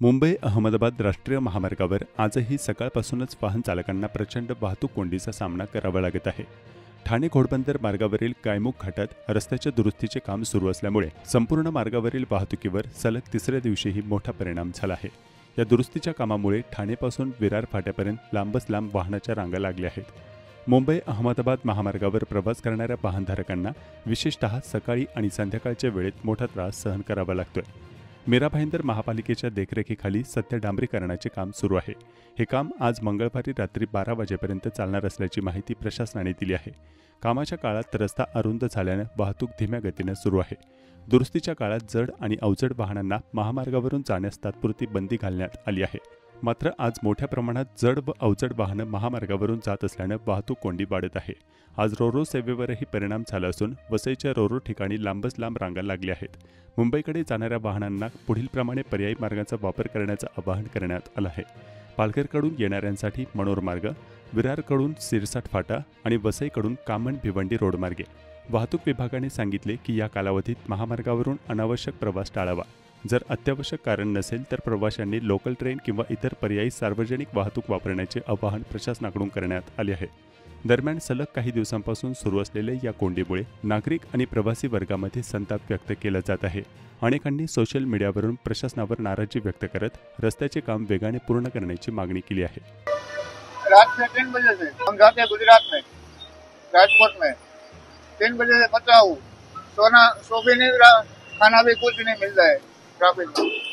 मुंबई अहमदाबाद राष्ट्रीय महामार्गावर आजही सकाळपासूनच वाहन चालकांना प्रचंड वाहतूक कोंडीचा सामना करावा लागत आहे। ठाणे घोडबंदर मार्गावरील गायमुख घाटात रस्त्याच्या दुरुस्तीचे काम सुरू असल्यामुळे संपूर्ण मार्गावरील वाहतुकीवर सलग तिसऱ्या दिवशीही मोठा परिणाम झाला आहे। या दुरुस्तीच्या कामामुळे ठाणेपासून विरार फाट्यापर्यंत लांबच लांब वाहनाच्या रांगा लागल्या आहेत। मुंबई अहमदाबाद महामार्गावर प्रवास करणाऱ्या वाहनधारकांना विशेषतः सकाळी आणि संध्याकाळच्या वेळेत मोठा त्रास सहन करावा लागतोय। मीरा भाईंदर महापालिकेच्या देखरेखीखाली सध्या डांबरीकरणाचे काम सुरू आहे। हे काम आज मंगळवारी रात्री 12 वाजेपर्यंत चालणार असल्याची माहिती प्रशासनाने दिली आहे। कामाच्या काळात रस्ता अरुंद झाल्याने वाहतूक धीम्या गतीने सुरू आहे। दुरुस्तीच्या काळात जड आणि अवजड वाहनांना महामार्गावरून जाण्यास तात्पुरती बंदी घालण्यात आली आहे। मात्र आज मोठ्या प्रमाणात जड व अवजड वाहनं महामार्गावरून जात असल्याने वाहतूक कोंडी वाढत आहे। आज रोरो सेवेवरही परिणाम झाला असून वसईच्या रोरो ठिकाणी लांबच लांब रांगा लागल्या आहेत। मुंबईकडे जाणाऱ्या वाहनांना पुढीलप्रमाणे पर्यायी मार्गाचा वापर करण्याचं आवाहन करण्यात आलं आहे। पालघरकडून येणाऱ्यांसाठी मनोर मार्ग, विरारकडून सिरसाट फाटा आणि वसईकडून कामण भिवंडी रोडमार्गे। वाहतूक विभागाने सांगितले की या कालावधीत महामार्गावरून अनावश्यक प्रवास टाळावा। जर अत्यावश्यक कारण नसेल तर प्रवाशांनी लोकल ट्रेन किंवा इतर पर्यायी सार्वजनिक वाहतूक वापरण्याचे आवाहन प्रशासनाकडून करण्यात आले आहे। दरम्यान सलग काही दिवसांपासून सुरू असलेल्या या कोंडीमुळे नागरिक आणि प्रवासी वर्गामध्ये संताप व्यक्त केला जात आहे। अनेकांनी सोशल मीडियावरून प्रशासनावर नाराजी व्यक्त करत रस्त्याचे काम वेगाने पूर्ण करण्याची मागणी केली आहे। रात में 3 बजे से हम जाते हैं गुजरात में, राजकोट में 3 बजे से 15 सोना सो भी नहीं रहा, खाना भी कुछ नहीं मिल रहा है ट्रैफिक में।